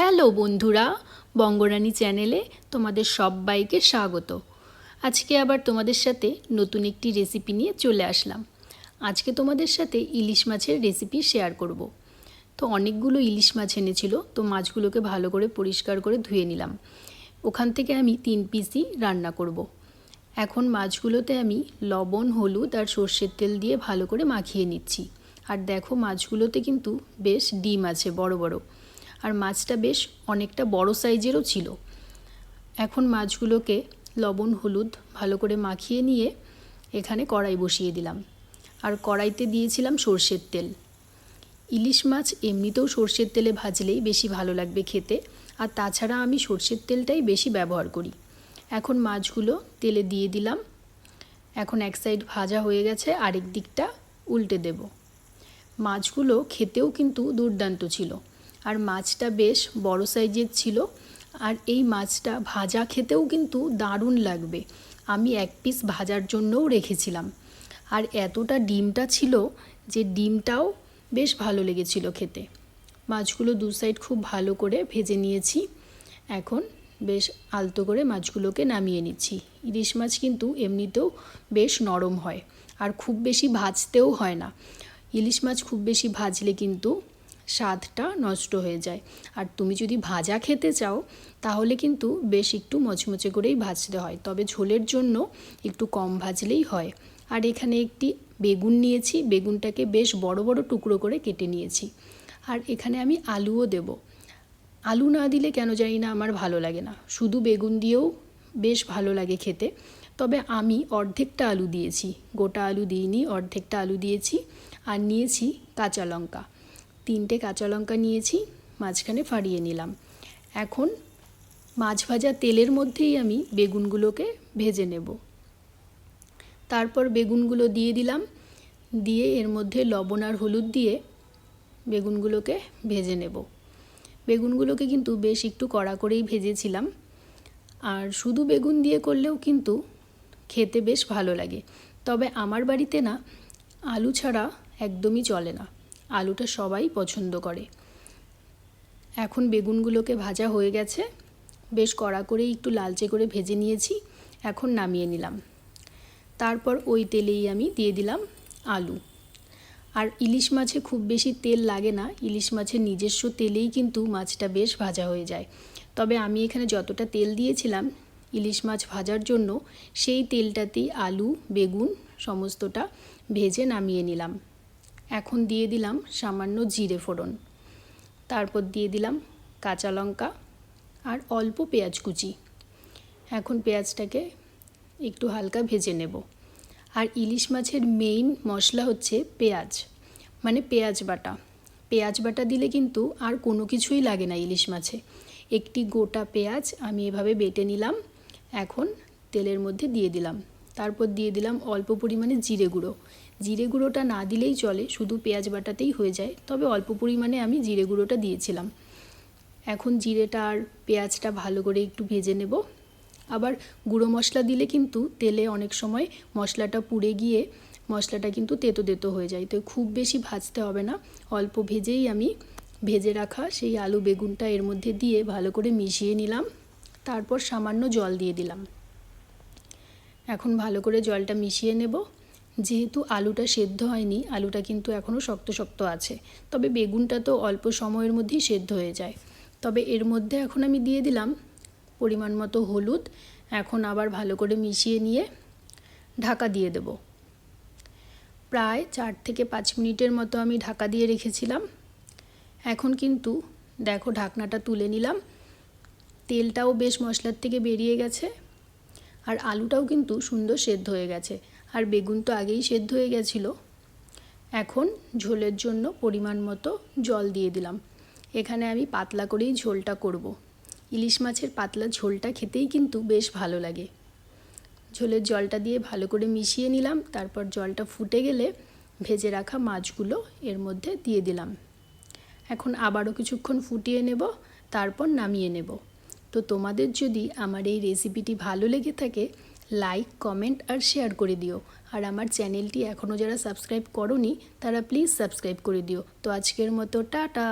Hello বন্ধুরা, বঙ্গরানী চ্যানেলে তোমাদের সবাইকে স্বাগত। আজকে আবার তোমাদের সাথে নতুন একটি রেসিপি নিয়ে চলে আসলাম। আজকে তোমাদের সাথে ইলিশ মাছের রেসিপি শেয়ার করব। তো অনেকগুলো ইলিশ মাছ এনেছিল, তো মাছগুলোকে ভালো করে পরিষ্কার করে ধুয়ে নিলাম। ওখান থেকে আমি 3 পিসই রান্না করব। এখন মাছগুলোতে আমি লবণ, হলুদ আর সর্ষের তেল দিয়ে ভালো করে মাখিয়ে নিচ্ছি। আর দেখো, মাছগুলোতে কিন্তু বেশ ডিম আছে বড় বড়, আর মাছটা বেশ অনেকটা বড় সাইজেরও ছিল। এখন মাছগুলোকে লবণ হলুদ ভালো করে মাখিয়ে নিয়ে এখানে কড়াই বসিয়ে দিলাম, আর কড়াইতে দিয়েছিলাম সর্ষের তেল। ইলিশ মাছ এমনিতেও সর্ষের তেলে ভাজলেই বেশি ভালো লাগবে খেতে, আর তাছাড়া আমি সর্ষের তেলটাই বেশি ব্যবহার করি। এখন মাছগুলো তেলে দিয়ে দিলাম। এখন এক সাইড ভাজা হয়ে গেছে, আরেক দিকটা উল্টে দেব। মাছগুলো খেতেও কিন্তু দুর্দান্ত ছিল, আর মাছটা বেশ বড় সাইজের ছিল। আর এই মাছটা ভাজা খেতেও কিন্তু দারুণ লাগবে। আমি এক পিস ভাজার জন্যও রেখেছিলাম। আর এতটা ডিমটা ছিল যে ডিমটাও বেশ ভালো লেগেছিল খেতে। মাছগুলো দু সাইড খুব ভালো করে ভেজে নিয়েছি। এখন বেশ আলতো করে মাছগুলোকে নামিয়ে নিচ্ছি। ইলিশ মাছ কিন্তু এমনিতেও বেশ নরম হয়, আর খুব বেশি ভাজতেও হয় না। ইলিশ মাছ খুব বেশি ভাজলে কিন্তু স্বাদটা নষ্ট হয়ে যায়। আর তুমি যদি ভাজা খেতে চাও তাহলে কিন্তু বেশ একটু মচমচে করেই ভাজতে হয়, তবে ঝোলের জন্য একটু কম ভাজলেই হয়। আর এখানে একটি বেগুন নিয়েছি, বেগুনটাকে বেশ বড় বড় টুকরো করে কেটে নিয়েছি। আর এখানে আমি আলুও দেব। আলু না দিলে কেন জানি না আমার ভালো লাগে না, শুধু বেগুন দিয়েও বেশ ভালো লাগে খেতে। তবে আমি অর্ধেকটা আলু দিয়েছি, গোটা আলু দিইনি, অর্ধেকটা আলু দিয়েছি। আর নিয়েছি কাঁচা লঙ্কা, 3টে কাঁচা লঙ্কা নিয়েছি, মাঝখানে ফাড়িয়ে নিলাম। এখন মাছ ভাজা তেলের মধ্যেই আমি বেগুনগুলোকে ভেজে নেব। তারপর বেগুনগুলো দিয়ে দিলাম, দিয়ে এর মধ্যে লবণ আর হলুদ দিয়ে বেগুনগুলোকে ভেজে নেব। বেগুনগুলোকে কিন্তু বেশ একটু কড়া করেই ভেজেছিলাম। আর শুধু বেগুন দিয়ে করলেও কিন্তু খেতে বেশ ভালো লাগে, তবে আমার বাড়িতে না আলু ছাড়া একদমই চলে না, আলুটা সবাই পছন্দ করে। এখন বেগুনগুলোকে ভাজা হয়ে গেছে, বেশ কড়া করে একটু লালচে করে ভেজে নিয়েছি। এখন নামিয়ে নিলাম। তারপর ওই তেলেই আমি দিয়ে দিলাম আলু। আর ইলিশ মাছে খুব বেশি তেল লাগে না, ইলিশ মাছের নিজস্ব তেলেই কিন্তু মাছটা বেশ ভাজা হয়ে যায়। তবে আমি এখানে যতটা তেল দিয়েছিলাম ইলিশ মাছ ভাজার জন্য, সেই তেলটাতেই আলু বেগুন সমস্তটা ভেজে নামিয়ে নিলাম। এখন দিয়ে দিলাম সামান্য জিরে ফোড়ন, তারপর দিয়ে দিলাম কাঁচা লঙ্কা আর অল্প পেঁয়াজ কুচি। এখন পেঁয়াজটাকে একটু হালকা ভেজে নেব। আর ইলিশ মাছের মেইন মশলা হচ্ছে পেঁয়াজ, মানে পেঁয়াজ বাটা। পেঁয়াজ বাটা দিলে কিন্তু আর কোনো কিছুই লাগে না ইলিশ মাছে। একটি গোটা পেঁয়াজ আমি এভাবে বেটে নিলাম, এখন তেলের মধ্যে দিয়ে দিলাম। তারপর দিয়ে দিলাম অল্প পরিমাণে জিরে গুঁড়ো। জিরে গুঁড়োটা না দিলেই চলে, শুধু পেঁয়াজ বাটাতেই হয়ে যায়, তবে অল্প পরিমাণে আমি জিরে গুঁড়োটা দিয়েছিলাম। এখন জিরেটা আর পেঁয়াজটা ভালো করে একটু ভেজে নেব। আবার গুঁড়ো মশলা দিলে কিন্তু তেলে অনেক সময় মশলাটা পুড়ে গিয়ে মশলাটা কিন্তু তেতো তেতো হয়ে যায়, তো খুব বেশি ভাজতে হবে না। অল্প ভেজেই আমি ভেজে রাখা সেই আলু বেগুনটা এর মধ্যে দিয়ে ভালো করে মিশিয়ে নিলাম। তারপর সামান্য জল দিয়ে দিলাম। এখন ভালো করে জলটা মিশিয়ে নেব। যেহেতু আলুটা সেদ্ধ হয়নি, আলুটা কিন্তু এখনও শক্ত শক্ত আছে, তবে বেগুনটা তো অল্প সময়ের মধ্যেই সেদ্ধ হয়ে যায়। তবে এর মধ্যে এখন আমি দিয়ে দিলাম পরিমাণ মতো হলুদ। এখন আবার ভালো করে মিশিয়ে নিয়ে ঢাকা দিয়ে দেব। প্রায় 4 থেকে 5 মিনিটের মতো আমি ঢাকা দিয়ে রেখেছিলাম। এখন কিন্তু দেখো, ঢাকনাটা তুলে নিলাম, তেলটাও বেশ মশলার থেকে বেরিয়ে গেছে, আর আলুটাও কিন্তু সুন্দর সেদ্ধ হয়ে গেছে, আর বেগুন তো আগেই সেদ্ধ হয়ে গেছিলো। এখন ঝোলের জন্য পরিমাণ মতো জল দিয়ে দিলাম। এখানে আমি পাতলা করেই ঝোলটা করব। ইলিশ মাছের পাতলা ঝোলটা খেতেই কিন্তু বেশ ভালো লাগে। ঝোলের জলটা দিয়ে ভালো করে মিশিয়ে নিলাম। তারপর জলটা ফুটে গেলে ভেজে রাখা মাছগুলো এর মধ্যে দিয়ে দিলাম। এখন আবারও কিছুক্ষণ ফুটিয়ে নেব, তারপর নামিয়ে নেব। তো তোমাদের যদি আমার এই রেসিপিটি ভালো লেগে থাকে, লাইক কমেন্ট আর শেয়ার করে দিও। আর আমার চ্যানেলটি এখনও যারা সাবস্ক্রাইব করোনি তারা প্লিজ সাবস্ক্রাইব করে দিও। তো আজকের মতো টাটা।